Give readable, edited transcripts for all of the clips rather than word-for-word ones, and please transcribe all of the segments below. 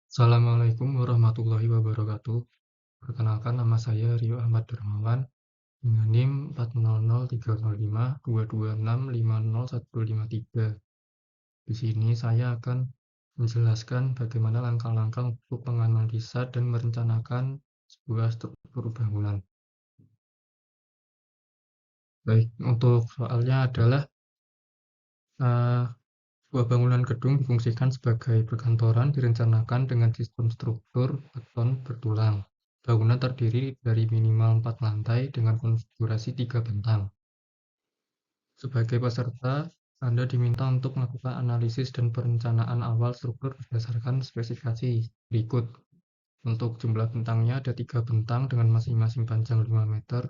Assalamualaikum warahmatullahi wabarakatuh. Perkenalkan nama saya Rio Ahmad Darmawan dengan NIM 400305226501153. Di sini saya akan menjelaskan bagaimana langkah-langkah untuk menganalisa dan merencanakan sebuah struktur bangunan. Baik, untuk soalnya adalah eh, sebuah bangunan gedung difungsikan sebagai perkantoran direncanakan dengan sistem struktur beton bertulang. Bangunan terdiri dari minimal 4 lantai dengan konfigurasi 3 bentang. Sebagai peserta, Anda diminta untuk melakukan analisis dan perencanaan awal struktur berdasarkan spesifikasi berikut. Untuk jumlah bentangnya ada 3 bentang dengan masing-masing panjang 5 meter.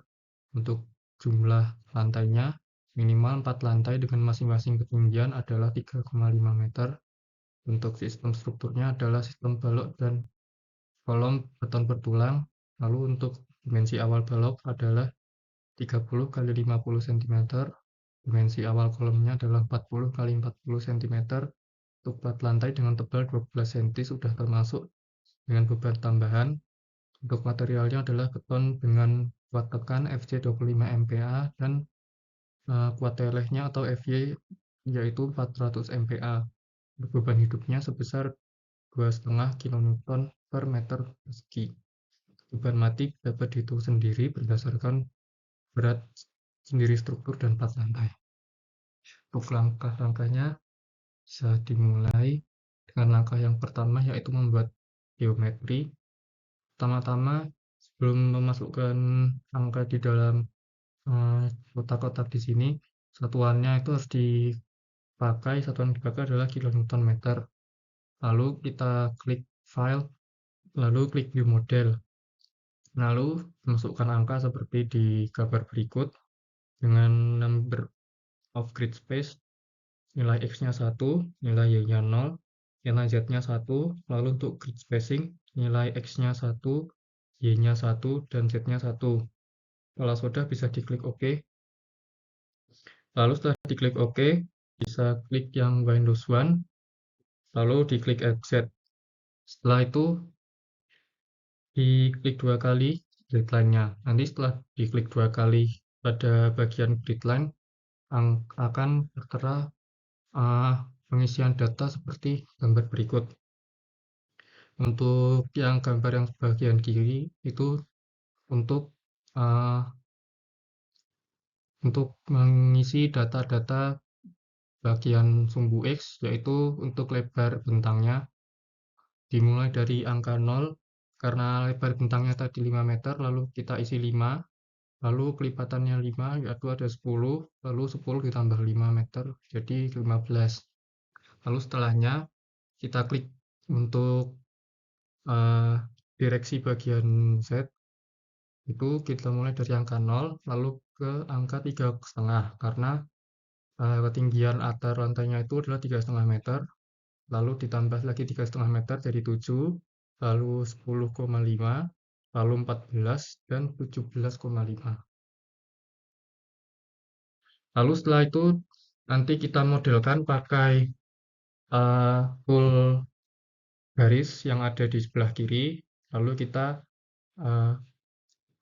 Untuk jumlah lantainya, minimal 4 lantai dengan masing-masing ketinggian adalah 3,5 meter. Untuk sistem strukturnya adalah sistem balok dan kolom beton bertulang. Lalu untuk dimensi awal balok adalah 30 kali 50 cm. Dimensi awal kolomnya adalah 40 kali 40 cm. Untuk plat lantai dengan tebal 12 cm sudah termasuk dengan beban tambahan. Untuk materialnya adalah beton dengan kuat tekan FC 25 MPa dan kuat telehnya atau FY yaitu 400 MPa. Beban hidupnya sebesar 2,5 kN per meter persegi. Beban mati dapat dihitung sendiri berdasarkan berat sendiri struktur dan plat lantai. Untuk langkah-langkahnya bisa dimulai dengan langkah yang pertama yaitu membuat geometri. Pertama-tama sebelum memasukkan angka di dalam kotak-kotak di sini, satuannya itu harus dipakai, satuan dipakai adalah kilonewton meter. Lalu kita klik file, lalu klik view model. Lalu masukkan angka seperti di gambar berikut dengan number of grid space, nilai X-nya 1, nilai Y-nya 0, nilai Z-nya 1, lalu untuk grid spacing, nilai X-nya 1, Y-nya 1, dan Z-nya 1. Kalau sudah bisa diklik OK. Lalu setelah diklik OK, bisa klik yang Windows One, lalu diklik Exit. Setelah itu, diklik 2 kali grid line-nya. Nanti setelah diklik 2 kali pada bagian grid line, akan tertera pengisian data seperti gambar berikut. Untuk yang gambar yang bagian kiri itu untuk uh, mengisi data-data bagian sumbu X, yaitu untuk lebar bentangnya dimulai dari angka 0, karena lebar bentangnya tadi 5 meter, lalu kita isi 5, lalu kelipatannya 5, yaitu ada 10, lalu 10 ditambah 5 meter, jadi 15. Lalu setelahnya kita klik untuk direksi bagian Z, itu kita mulai dari angka 0 lalu ke angka 3,5 karena ketinggian atar lantainya itu adalah 3,5 meter, lalu ditambah lagi 3,5 meter jadi 7, lalu 10,5, lalu 14 dan 17,5. Lalu setelah itu nanti kita modelkan pakai tool garis yang ada di sebelah kiri, lalu kita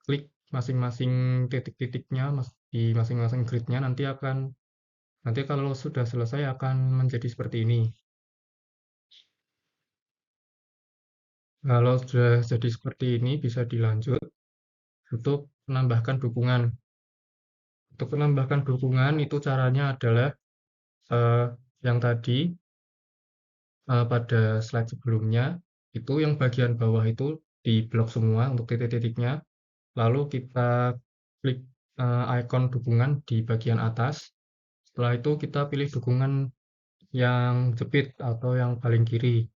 klik masing-masing titik-titiknya di masing-masing gridnya, nanti kalau sudah selesai akan menjadi seperti ini. Kalau sudah jadi seperti ini, bisa dilanjut untuk menambahkan dukungan. Untuk menambahkan dukungan itu caranya adalah yang tadi pada slide sebelumnya, itu yang bagian bawah itu di blok semua untuk titik-titiknya. Lalu kita klik icon dukungan di bagian atas. Setelah itu kita pilih dukungan yang jepit atau yang paling kiri.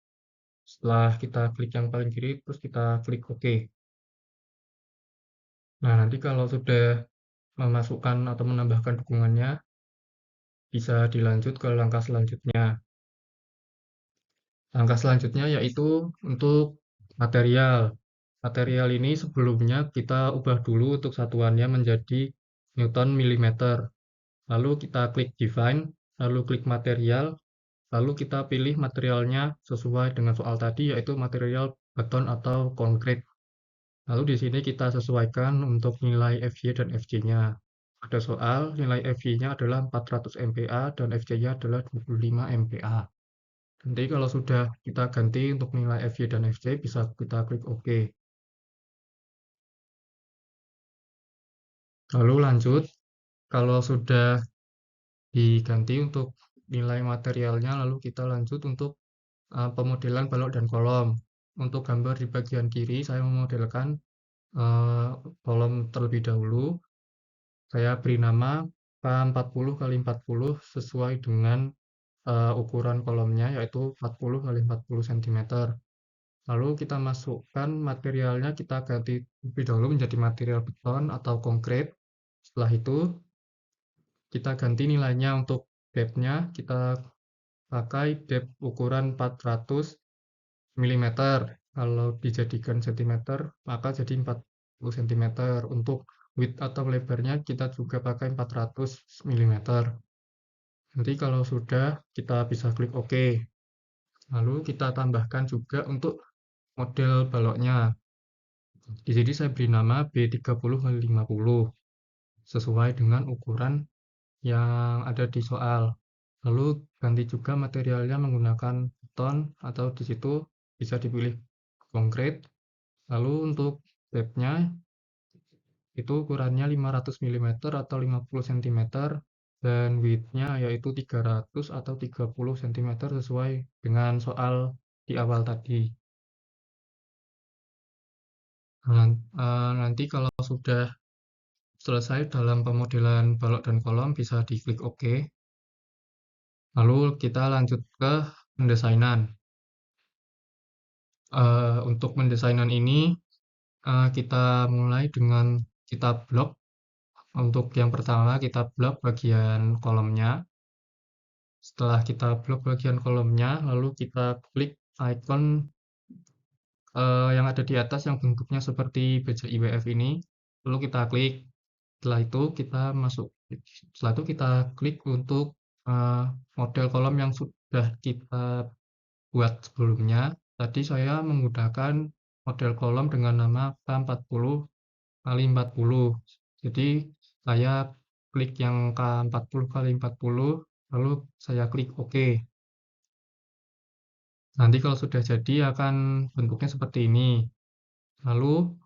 Setelah kita klik yang paling kiri, terus kita klik OK. Nah, nanti kalau sudah memasukkan atau menambahkan dukungannya, bisa dilanjut ke langkah selanjutnya. Langkah selanjutnya yaitu untuk material. Material ini sebelumnya kita ubah dulu untuk satuannya menjadi Newton mm. Lalu kita klik Define, lalu klik Material, Lalu kita pilih materialnya sesuai dengan soal tadi, yaitu material beton atau konkrit. Lalu di sini kita sesuaikan untuk nilai FY dan FJ-nya. Pada soal, nilai FY-nya adalah 400 MPa dan FJ-nya adalah 25 MPa. Nanti kalau sudah kita ganti untuk nilai FY dan FJ, bisa kita klik OK. Lalu lanjut, kalau sudah diganti untuk nilai materialnya, lalu kita lanjut untuk pemodelan balok dan kolom. Untuk gambar di bagian kiri, saya memodelkan eh, kolom terlebih dahulu. Saya beri nama K40 kali 40 sesuai dengan ukuran kolomnya, yaitu 40 kali 40 cm. Lalu kita masukkan materialnya, kita ganti lebih dahulu menjadi material beton atau konkrit. Setelah itu, kita ganti nilainya untuk depth-nya, kita pakai depth ukuran 400 mm. Kalau dijadikan cm, maka jadi 40 cm. Untuk width atau lebarnya kita juga pakai 400 mm. Nanti kalau sudah, kita bisa klik OK. Lalu kita tambahkan juga untuk model baloknya. Di sini saya beri nama B30x50 sesuai dengan ukuran yang ada di soal. Lalu ganti juga materialnya menggunakan beton atau di situ bisa dipilih konkrit. Lalu untuk depth-nya itu ukurannya 500 mm atau 50 cm dan width-nya yaitu 300 atau 30 cm sesuai dengan soal di awal tadi. Nanti kalau sudah selesai dalam pemodelan balok dan kolom bisa diklik OK. Lalu kita lanjut ke pendesainan. Untuk pendesainan ini kita mulai dengan kita blok. Untuk yang pertama kita blok bagian kolomnya. Setelah kita blok bagian kolomnya, lalu kita klik icon yang ada di atas yang bentuknya seperti BJIWF ini. Lalu kita klik. Setelah itu kita klik untuk model kolom yang sudah kita buat sebelumnya. Tadi saya menggunakan model kolom dengan nama K40 kali 40. Jadi saya klik yang K40 kali 40, lalu saya klik OK. Nanti kalau sudah jadi akan bentuknya seperti ini. Lalu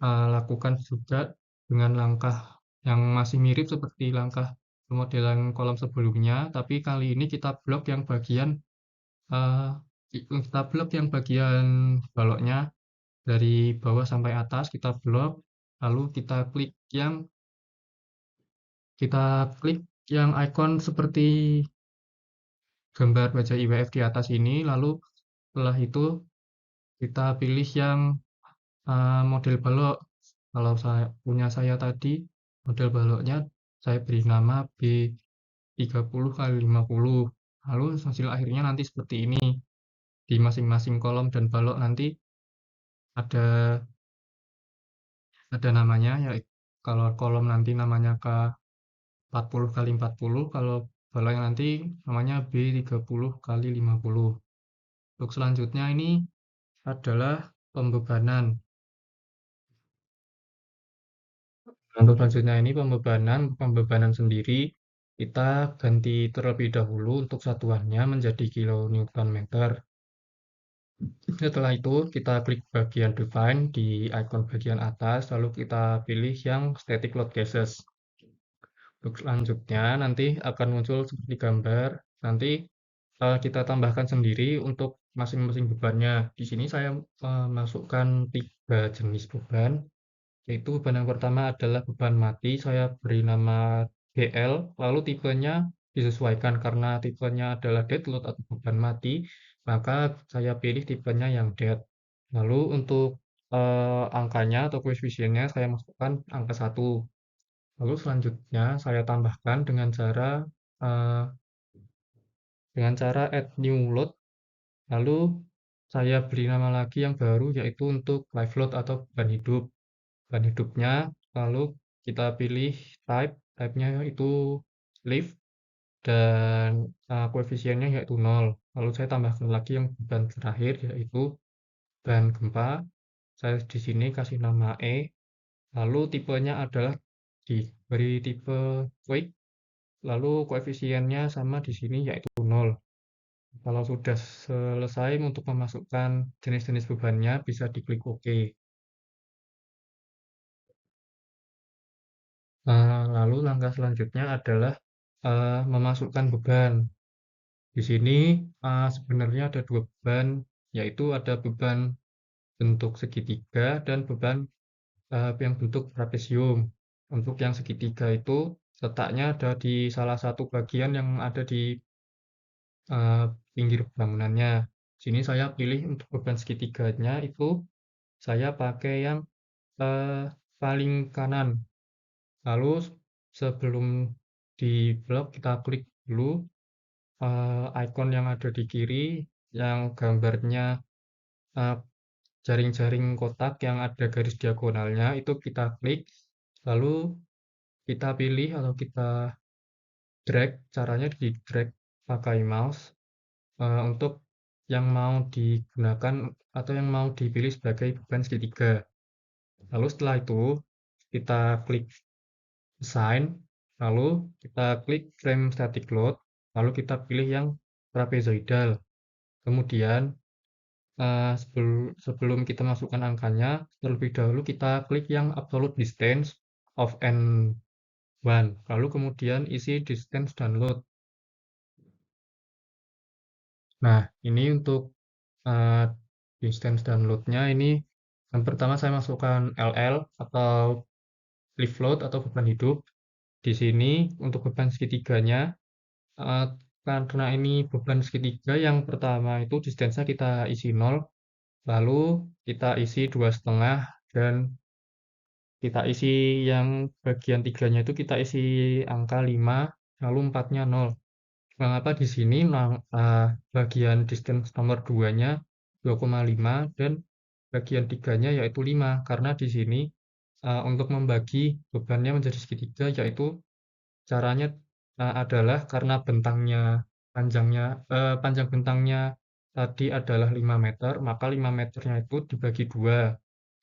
dilakukan juga dengan langkah yang masih mirip seperti langkah pemodelan kolom sebelumnya, tapi kali ini kita blok yang bagian eh, baloknya dari bawah sampai atas kita blok, lalu kita klik yang icon seperti gambar baja IWF di atas ini, lalu setelah itu kita pilih yang model balok. Kalau saya tadi, model baloknya saya beri nama B30x50. Lalu hasil akhirnya nanti seperti ini. Di masing-masing kolom dan balok nanti ada namanya, yaitu kalau kolom nanti namanya K40 kali 40, kalau baloknya nanti namanya B30 kali 50. Untuk selanjutnya ini adalah pembebanan. Untuk selanjutnya ini pembebanan sendiri kita ganti terlebih dahulu untuk satuannya menjadi kilonewton meter. Setelah itu kita klik bagian define di icon bagian atas, lalu kita pilih yang static load cases. Untuk selanjutnya nanti akan muncul seperti gambar. Nanti kita tambahkan sendiri untuk masing-masing bebannya. Di sini saya masukkan 3 jenis beban, yaitu beban yang pertama adalah beban mati. Saya beri nama GL, lalu tipenya disesuaikan karena tipenya adalah dead load atau beban mati, maka saya pilih tipenya yang dead. Lalu untuk angkanya atau koefisiennya saya masukkan angka 1. Lalu selanjutnya saya tambahkan eh, dengan cara add new load. Lalu saya beri nama lagi yang baru yaitu untuk live load atau beban hidup. Beban hidupnya, lalu kita pilih type-nya itu live. dan koefisiennya yaitu 0. Lalu saya tambahkan lagi yang beban terakhir yaitu beban gempa. Saya di sini kasih nama E, lalu tipenya adalah diberi tipe quake, lalu koefisiennya sama di sini yaitu 0. Kalau sudah selesai untuk memasukkan jenis-jenis bebannya, bisa diklik OK. Lalu langkah selanjutnya adalah memasukkan beban. Di sini sebenarnya ada dua beban, yaitu ada beban bentuk segitiga dan beban yang bentuk trapesium. Untuk yang segitiga itu letaknya ada di salah satu bagian yang ada di pinggir bangunannya. Sini saya pilih untuk beban segitiganya itu saya pakai yang paling kanan. Lalu sebelum di blok kita klik dulu icon yang ada di kiri yang gambarnya uh, jaring-jaring kotak yang ada garis diagonalnya itu kita klik, lalu kita pilih atau kita drag, caranya di drag pakai mouse untuk yang mau digunakan atau yang mau dipilih sebagai beban segitiga. Lalu setelah itu kita klik assign, lalu kita klik frame static load, lalu kita pilih yang trapezoidal. Kemudian sebelum kita masukkan angkanya, terlebih dahulu kita klik yang absolute distance of N1, lalu kemudian isi distance dan load. Nah, ini untuk uh, distance dan load-nya ini yang pertama saya masukkan LL atau lift load atau beban hidup. Di sini untuk beban segitiganya, karena ini beban segitiga, yang pertama itu distance-nya kita isi 0, lalu kita isi 2,5, dan kita isi yang bagian tiganya itu kita isi angka 5, lalu 4-nya 0. Mengapa di sini bagian distance nomor 2-nya 2,5 dan bagian tiganya yaitu 5? Karena di sini untuk membagi bebannya menjadi segitiga, yaitu caranya adalah karena panjang bentangnya tadi adalah 5 meter, maka 5 meternya itu dibagi 2.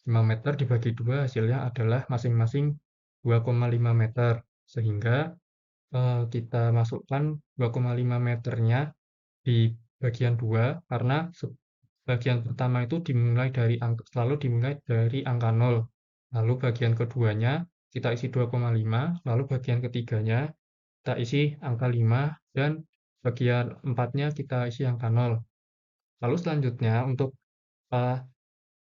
5 meter dibagi 2 hasilnya adalah masing-masing 2,5 meter. Sehingga kita masukkan 2,5 meternya di bagian 2 karena bagian pertama itu selalu dimulai dari angka 0. Lalu bagian keduanya kita isi 2,5, lalu bagian ketiganya kita isi angka 5, dan bagian empatnya kita isi angka 0. Lalu selanjutnya untuk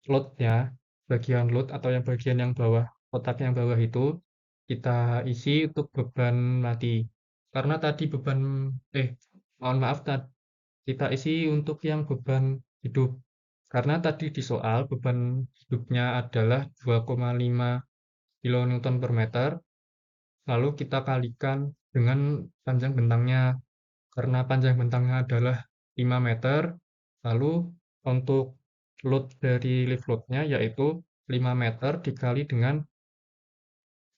load-nya, bagian load atau yang bagian yang bawah, kotak yang bawah itu kita isi untuk beban mati. Karena tadi mohon maaf, kita isi untuk yang beban hidup. Karena tadi di soal beban hidupnya adalah 2,5 kN per meter, lalu kita kalikan dengan panjang bentangnya. Karena panjang bentangnya adalah 5 meter, lalu untuk load dari lift load-nya yaitu 5 meter dikali dengan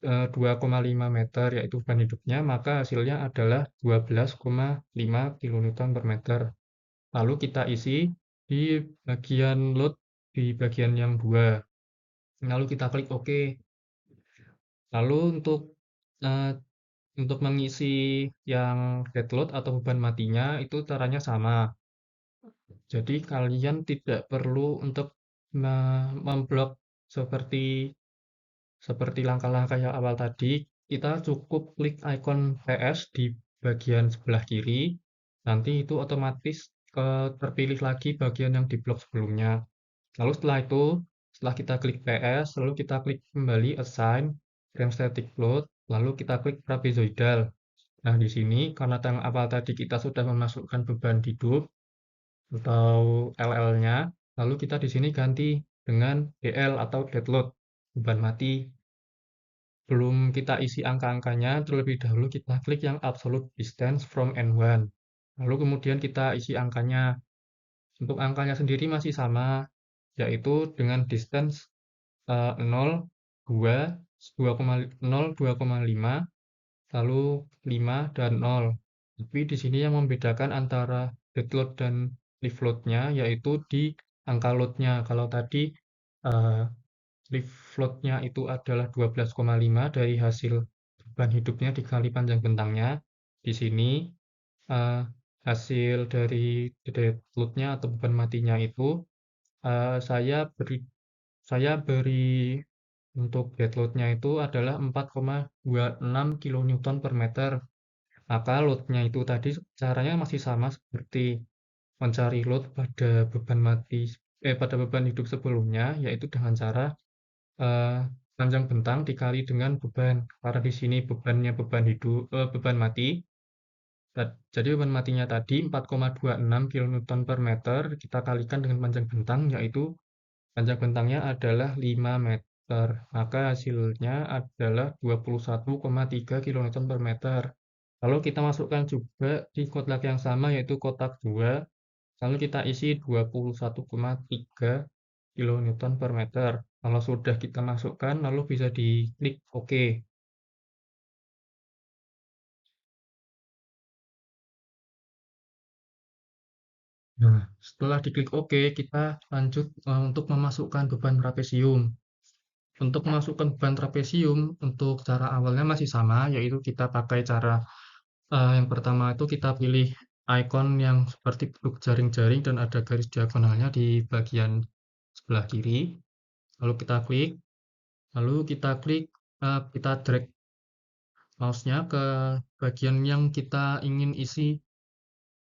2,5 meter yaitu beban hidupnya, maka hasilnya adalah 12,5 kN per meter. Lalu kita isi di bagian load di bagian yang 2. Lalu kita klik OK. Lalu eh, untuk mengisi yang dead load atau beban matinya itu caranya sama. Jadi kalian tidak perlu untuk memblok seperti langkah-langkah yang awal tadi. Kita cukup klik icon PS di bagian sebelah kiri, nanti itu otomatis terpilih lagi bagian yang di blok sebelumnya. Lalu setelah kita klik PS, lalu kita klik kembali assign frame static load, lalu kita klik trapezoidal. Nah, di sini karena yang awal tadi kita sudah memasukkan beban hidup atau LL-nya, lalu kita di sini ganti dengan DL atau dead load, beban mati. Belum kita isi angka-angkanya, terlebih dahulu kita klik yang absolute distance from N1. Lalu kemudian kita isi angkanya. Untuk angkanya sendiri masih sama, yaitu dengan distance 0, 2, 2,0, 2,5, lalu 5, dan 0. Tapi di sini yang membedakan antara dead load dan live load-nya yaitu di angka load-nya. Kalau tadi eh, live load-nya itu adalah 12,5 dari hasil beban hidupnya dikali panjang bentangnya. Di sini eh, hasil dari dead load-nya atau beban matinya itu eh, saya beri saya beri untuk dead load-nya itu adalah 4,26 kilonewton per meter. Maka load-nya itu tadi caranya masih sama seperti mencari load pada beban hidup sebelumnya, yaitu dengan cara eh, panjang bentang dikali dengan beban. Karena di sini beban mati. Jadi beban matinya tadi 4,26 kilonewton per meter kita kalikan dengan panjang bentang, yaitu panjang bentangnya adalah 5 meter. Maka hasilnya adalah 21,3 kilonewton per meter. Lalu kita masukkan juga di kotak yang sama yaitu kotak 2. Lalu kita isi 21,3 kilonewton per meter. Kalau sudah kita masukkan, lalu bisa diklik OK. Nah, setelah diklik OK, kita lanjut untuk memasukkan beban trapesium. Untuk memasukkan beban trapesium, untuk cara awalnya masih sama, yaitu kita pakai cara yang pertama itu kita pilih icon yang seperti bentuk jaring-jaring dan ada garis diagonalnya di bagian sebelah kiri. Lalu kita klik, kita drag mouse-nya ke bagian yang kita ingin isi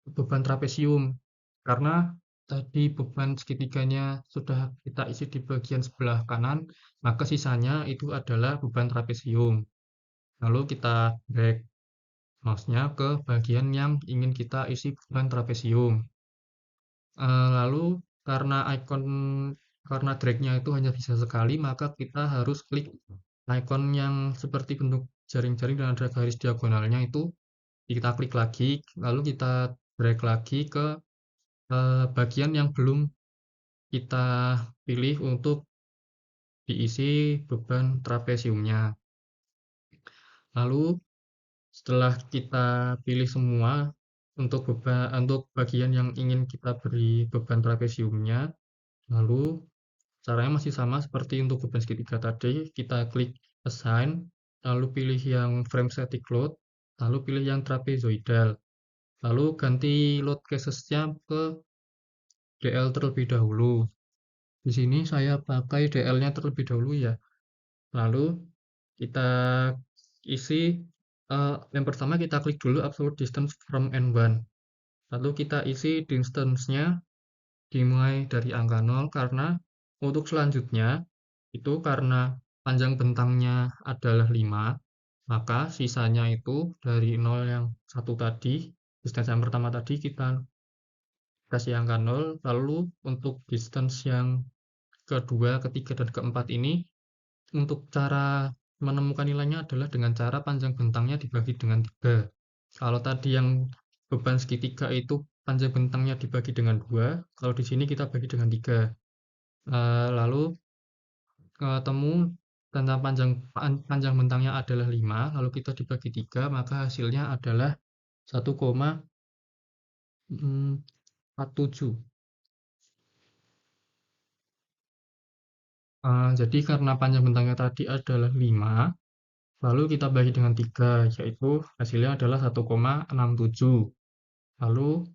beban trapesium. Karena tadi beban segitiganya sudah kita isi di bagian sebelah kanan, maka sisanya itu adalah beban trapesium. Lalu kita drag mouse-nya ke bagian yang ingin kita isi beban trapesium. Lalu karena karena drag-nya itu hanya bisa sekali, maka kita harus klik icon yang seperti bentuk jaring-jaring dan ada garis diagonalnya itu kita klik lagi, lalu kita drag lagi ke bagian yang belum kita pilih untuk diisi beban trapesiumnya. Lalu setelah kita pilih semua untuk bagian yang ingin kita beri beban trapesiumnya, lalu caranya masih sama seperti untuk beban segitiga tadi, kita klik assign, lalu pilih yang frame static load, lalu pilih yang trapezoidal. Lalu ganti load cases-nya ke DL terlebih dahulu. Di sini saya pakai DL-nya terlebih dahulu ya. Lalu kita isi yang pertama kita klik dulu absolute distance from N1. Lalu kita isi distance-nya dimulai dari angka 0 karena untuk selanjutnya itu karena panjang bentangnya adalah 5, maka sisanya itu dari 0 yang satu tadi, distance yang pertama tadi kita kasih angka 0, lalu untuk distance yang kedua, ketiga, dan keempat ini untuk cara menemukan nilainya adalah dengan cara panjang bentangnya dibagi dengan 3. Kalau tadi yang beban segitiga itu panjang bentangnya dibagi dengan 2, kalau di sini kita bagi dengan 3. Lalu ketemu tentang panjang bentangnya adalah 5, lalu kita dibagi 3, maka hasilnya adalah 1,47. Jadi karena panjang bentangnya tadi adalah 5, lalu kita bagi dengan 3, yaitu hasilnya adalah 1,67. Lalu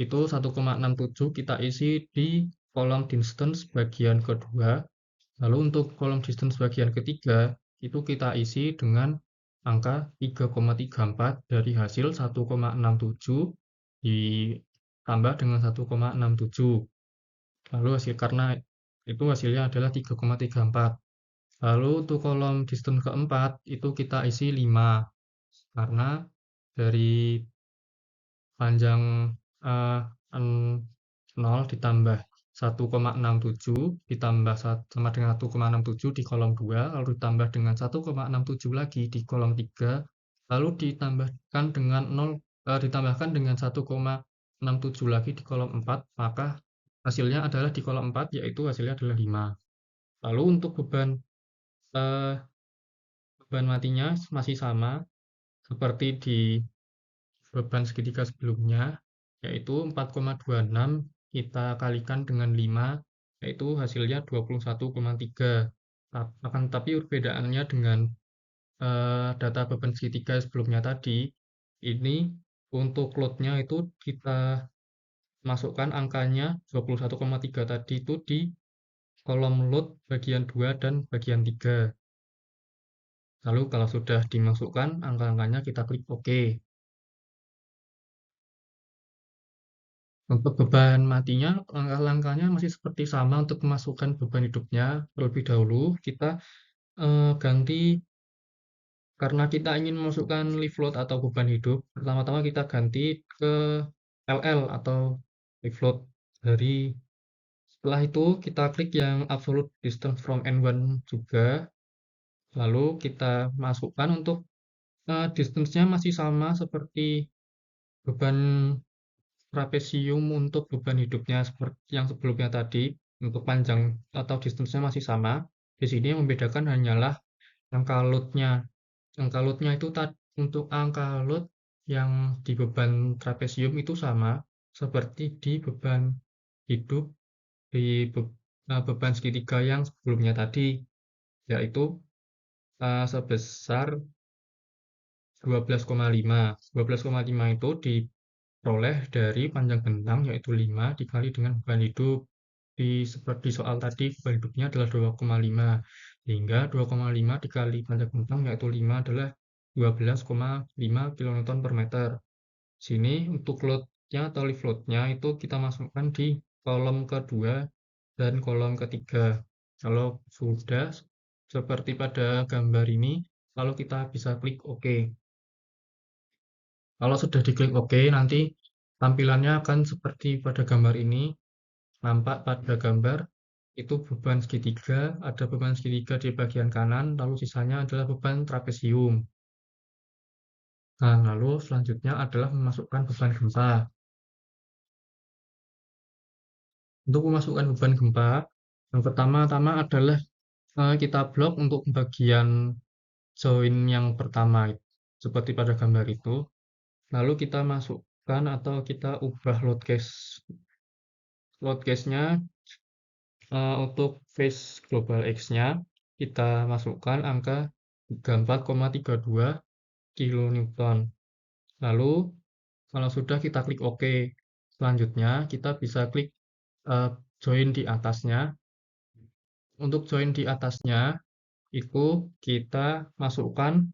itu 1,67 kita isi di kolom distance bagian kedua. Lalu untuk kolom distance bagian ketiga, itu kita isi dengan angka 3,34 dari hasil 1,67 ditambah dengan 1,67. Lalu karena itu hasilnya adalah 3,34. Lalu untuk kolom distance keempat itu kita isi 5 karena dari panjang eh, 0 ditambah 1,67 ditambah sama dengan 1,67 di kolom 2 lalu ditambah dengan 1,67 lagi di kolom 3 lalu ditambahkan dengan 1,67 lagi di kolom 4 maka hasilnya adalah di kolom 4 yaitu hasilnya adalah 5. Lalu untuk beban matinya masih sama seperti di beban segitiga sebelumnya, yaitu 4,26 kita kalikan dengan 5, yaitu hasilnya 21,3. Akan tetapi perbedaannya dengan data beban segitiga sebelumnya tadi, ini untuk load-nya itu kita masukkan angkanya 21,3 tadi itu di kolom load bagian 2 dan bagian 3. Lalu kalau sudah dimasukkan angka-angkanya kita klik OK. Untuk beban matinya, langkah-langkahnya masih seperti sama untuk memasukkan beban hidupnya. Terlebih dahulu kita ganti, karena kita ingin memasukkan lift load atau beban hidup, pertama-tama kita ganti ke LL atau lift load. Setelah itu kita klik yang absolute distance from N1 juga, lalu kita masukkan untuk distance-nya masih sama seperti beban trapesium untuk beban hidupnya seperti yang sebelumnya tadi. Untuk panjang atau distance-nya masih sama. Di sini yang membedakan hanyalah angka load-nya. Angka load-nya itu untuk angka load yang di beban trapesium itu sama seperti di beban hidup di beban segitiga yang sebelumnya tadi, yaitu sebesar 12,5. 12,5 itu diperoleh dari panjang bentang, yaitu 5 dikali dengan beban hidup. Seperti soal tadi, beban hidupnya adalah 2,5. Sehingga 2,5 dikali panjang bentang, yaitu 5 adalah 12,5 kN per meter. Sini untuk load-nya atau lift load-nya itu kita masukkan di kolom kedua dan kolom ketiga. Kalau sudah seperti pada gambar ini, lalu kita bisa klik OK. Kalau sudah diklik OK, nanti tampilannya akan seperti pada gambar ini. Nampak pada gambar itu beban segitiga, ada beban segitiga di bagian kanan, lalu sisanya adalah beban trapesium. Nah, lalu selanjutnya adalah memasukkan beban gempa. Untuk memasukkan beban gempa, yang pertama-tama adalah kita blok untuk bagian join yang pertama, seperti pada gambar itu. Lalu kita masukkan atau kita ubah load case-nya untuk phase global X-nya, kita masukkan angka 34,32 kN. Lalu, kalau sudah kita klik OK. Selanjutnya, kita bisa klik join di atasnya. Untuk join di atasnya, itu kita masukkan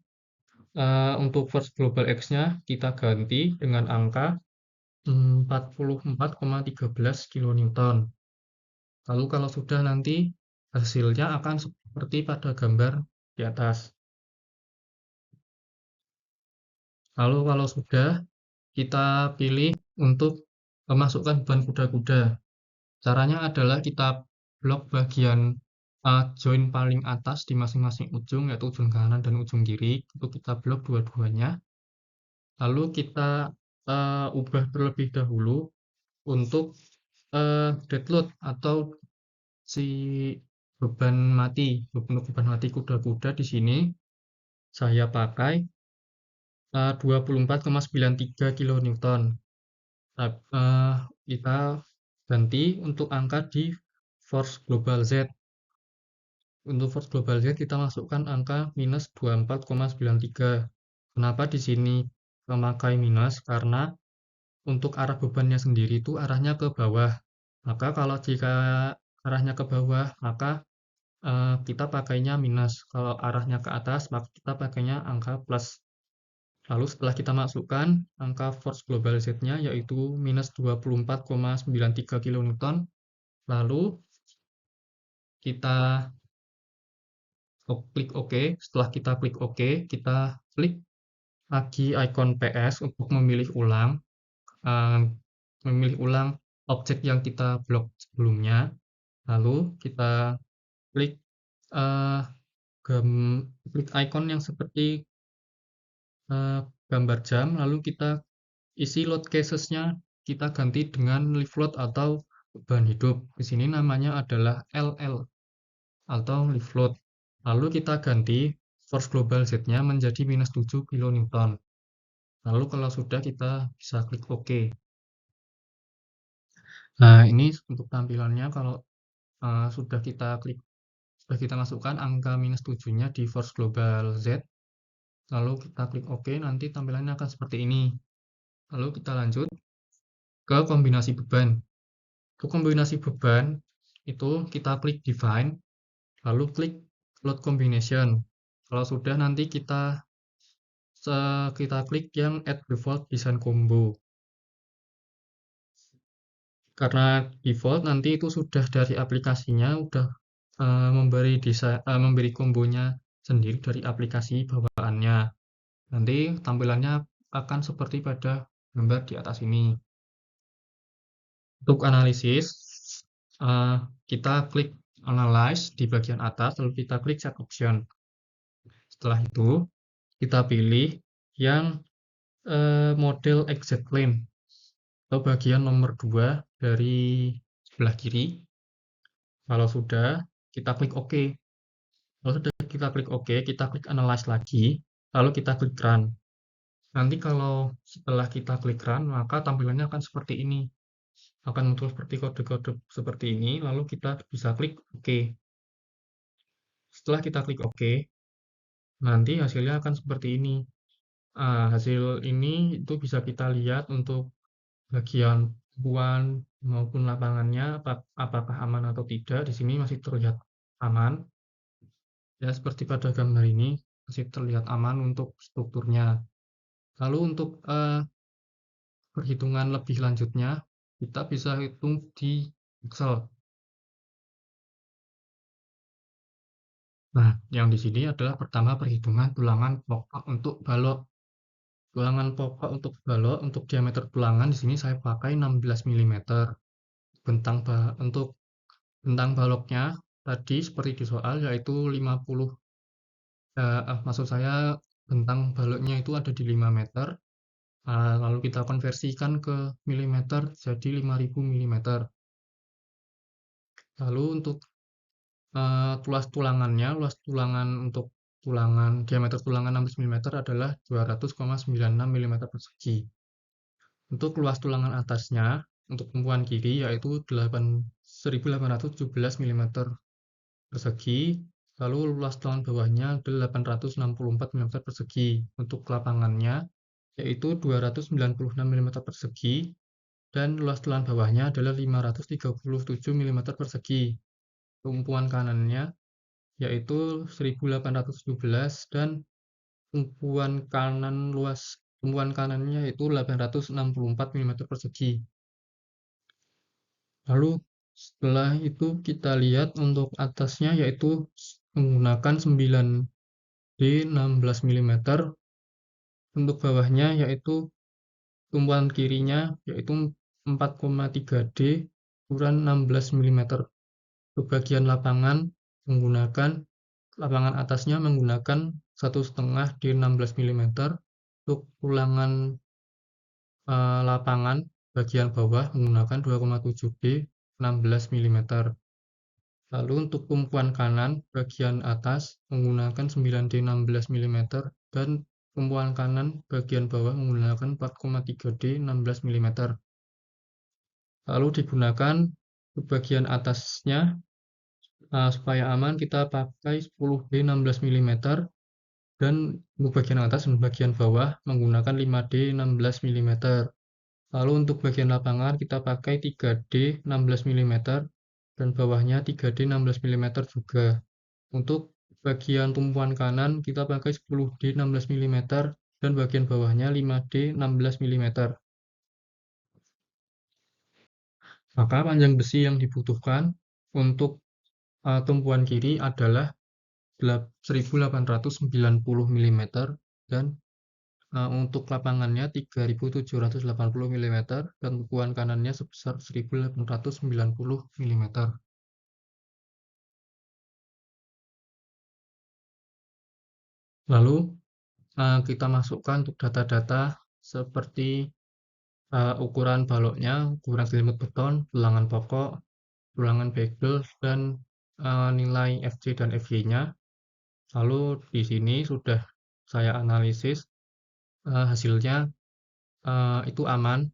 untuk first global X-nya, kita ganti dengan angka 44,13 kN. Lalu kalau sudah, nanti hasilnya akan seperti pada gambar di atas. Lalu kalau sudah, kita pilih untuk memasukkan beban kuda-kuda. Caranya adalah kita blok bagian join paling atas di masing-masing ujung, yaitu ujung kanan dan ujung kiri. Itu kita blok dua-duanya. Lalu kita ubah terlebih dahulu untuk dead load atau si beban mati. Untuk beban mati kuda-kuda di sini saya pakai 24,93 kN. Kita ganti untuk angka di force global Z. Untuk force global Z kita masukkan angka minus 24,93. Kenapa di sini memakai minus? Karena untuk arah bebannya sendiri itu arahnya ke bawah. Maka kalau jika arahnya ke bawah, maka kita pakainya minus. Kalau arahnya ke atas, maka kita pakainya angka plus. Lalu setelah kita masukkan angka force global Z-nya yaitu minus 24,93 kN. Lalu kita klik OK. Setelah kita klik OK, kita klik lagi icon PS untuk memilih ulang objek yang kita blok sebelumnya. Lalu kita klik uh, klik icon yang seperti gambar jam, lalu kita isi load cases-nya, kita ganti dengan lift load atau beban hidup. Di sini namanya adalah LL atau lift load. Lalu kita ganti force global Z-nya menjadi minus 7 kN. Lalu kalau sudah kita bisa klik OK. Nah, ini untuk tampilannya kalau sudah kita masukkan angka minus 7-nya di force global Z, lalu kita klik OK, nanti tampilannya akan seperti ini. Lalu kita lanjut ke kombinasi beban. Untuk kombinasi beban, itu kita klik Define, lalu klik Load Combination. Kalau sudah, nanti kita klik yang Add Default Design Combo. Karena default nanti itu sudah dari aplikasinya, udah memberi kombonya sendiri dari aplikasi bawaannya. Nanti tampilannya akan seperti pada gambar di atas ini. Untuk analisis, eh, kita klik Analyze di bagian atas, lalu kita klik Set Option. Setelah itu, kita pilih yang model Exact Lane atau bagian nomor 2 dari sebelah kiri. Kalau sudah, kita klik OK. Kalau sudah kita klik OK, kita klik Analyze lagi, lalu kita klik Run. Nanti kalau setelah kita klik Run, maka tampilannya akan seperti ini. Akan muncul seperti kode-kode seperti ini, lalu kita bisa klik OK. Setelah kita klik OK, nanti hasilnya akan seperti ini. Hasil ini itu bisa kita lihat untuk bagian puan maupun lapangannya, apakah aman atau tidak. Di sini masih terlihat aman. Ya, seperti pada gambar ini, masih terlihat aman untuk strukturnya. Lalu untuk perhitungan lebih lanjutnya, kita bisa hitung di Excel. Nah, yang di sini adalah pertama perhitungan tulangan pokok untuk balok. Tulangan pokok untuk balok, untuk diameter tulangan di sini saya pakai 16 mm. Untuk bentang baloknya tadi seperti di soal yaitu 50. Maksud saya bentang baloknya itu ada di 5 meter. Lalu kita konversikan ke milimeter jadi 5000 mm. Lalu untuk luas tulangan untuk diameter tulangan 16 mm adalah 200,96 mm persegi. Untuk luas tulangan atasnya, untuk tumpuan kiri yaitu 1817 mm persegi, lalu luas tulangan bawahnya adalah 864 mm persegi. Untuk lapangannya yaitu 296 mm persegi, dan luas tulangan bawahnya adalah 537 mm persegi. Tumpuan kanannya yaitu 1817, dan tumpuan kanannya yaitu 864 mm persegi. Lalu setelah itu kita lihat untuk atasnya yaitu menggunakan 9D 16 mm, untuk bawahnya yaitu tumpuan kirinya yaitu 4,3D ukuran 16 mm. Untuk bagian lapangan atasnya menggunakan 1,5D 16 mm. Untuk ulangan lapangan bagian bawah menggunakan 2,7D 16 mm. Lalu untuk tumpuan kanan bagian atas menggunakan 9D 16 mm, dan tumpuan kanan bagian bawah menggunakan 4,3D 16 mm. Lalu digunakan untuk bagian atasnya, supaya aman kita pakai 10D 16 mm, dan untuk bagian atas dan bagian bawah menggunakan 5D 16 mm. Lalu untuk bagian lapangan kita pakai 3D 16 mm, dan bawahnya 3D 16 mm juga. Untuk bagian tumpuan kanan kita pakai 10D 16 mm, dan bagian bawahnya 5D 16 mm. Maka panjang besi yang dibutuhkan untuk tumpuan kiri adalah 1890 mm, dan untuk lapangannya 3780 mm, dan tumpuan kanannya sebesar 1890 mm. Lalu kita masukkan untuk data-data seperti ukuran baloknya, ukuran selimut beton, tulangan pokok, tulangan bagel, dan nilai Fc dan Fy-nya. Lalu di sini sudah saya analisis hasilnya, itu aman,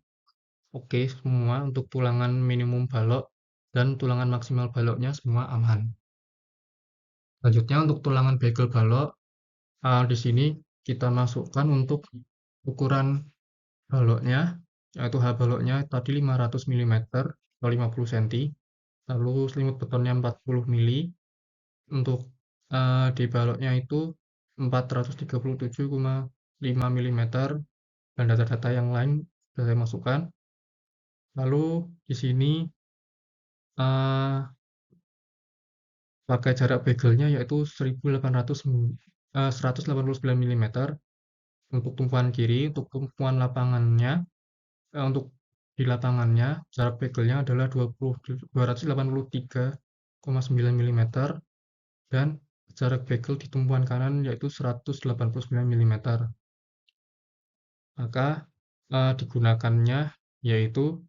oke semua untuk tulangan minimum balok dan tulangan maksimal baloknya semua aman. Selanjutnya untuk tulangan bagel balok, di sini kita masukkan untuk ukuran baloknya, yaitu H baloknya tadi 500 milimeter atau 50 senti, lalu selimut betonnya 40 mili, untuk di baloknya itu 437,5 milimeter, dan data-data yang lain sudah saya masukkan. Lalu di sini eh, pakai jarak begelnya yaitu 189 milimeter untuk tumpuan kiri. Untuk tumpuan lapangannya, untuk di lapangannya jarak begelnya adalah 283,9 milimeter, dan jarak begel di tumpuan kanan yaitu 189 milimeter. Maka digunakannya yaitu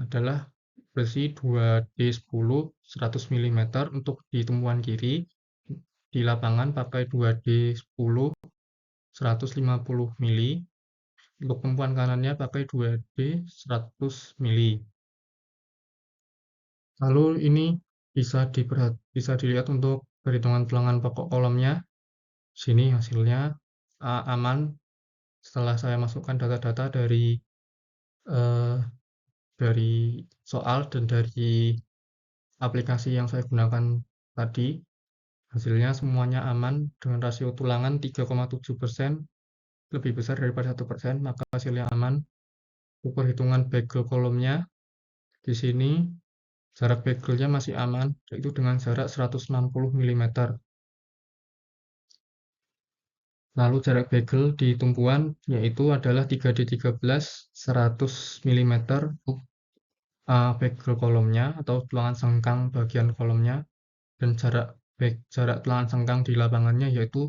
adalah besi 2D10 100 milimeter untuk di tumpuan kiri, di lapangan pakai 2D10 150 mili, untuk tumpuan kanannya pakai 2D 100 mili. Lalu ini bisa dilihat untuk perhitungan tulangan pokok kolomnya. Sini hasilnya aman setelah saya masukkan data-data eh, dari soal dan dari aplikasi yang saya gunakan tadi. Hasilnya semuanya aman dengan rasio tulangan 3,7%, lebih besar daripada 1%, maka hasilnya aman. Untuk perhitungan bagel kolomnya, di sini jarak bagelnya masih aman, yaitu dengan jarak 160 milimeter. Lalu jarak bagel di tumpuan yaitu adalah 3D13 100 milimeter untuk bagel kolomnya atau tulangan sengkang bagian kolomnya, dan jarak tulangan sengkang di lapangannya yaitu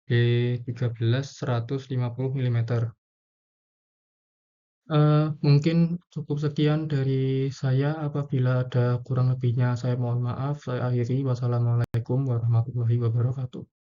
D13 150 milimeter. Mungkin cukup sekian dari saya. Apabila ada kurang lebihnya saya mohon maaf. Saya akhiri. Wassalamualaikum warahmatullahi wabarakatuh.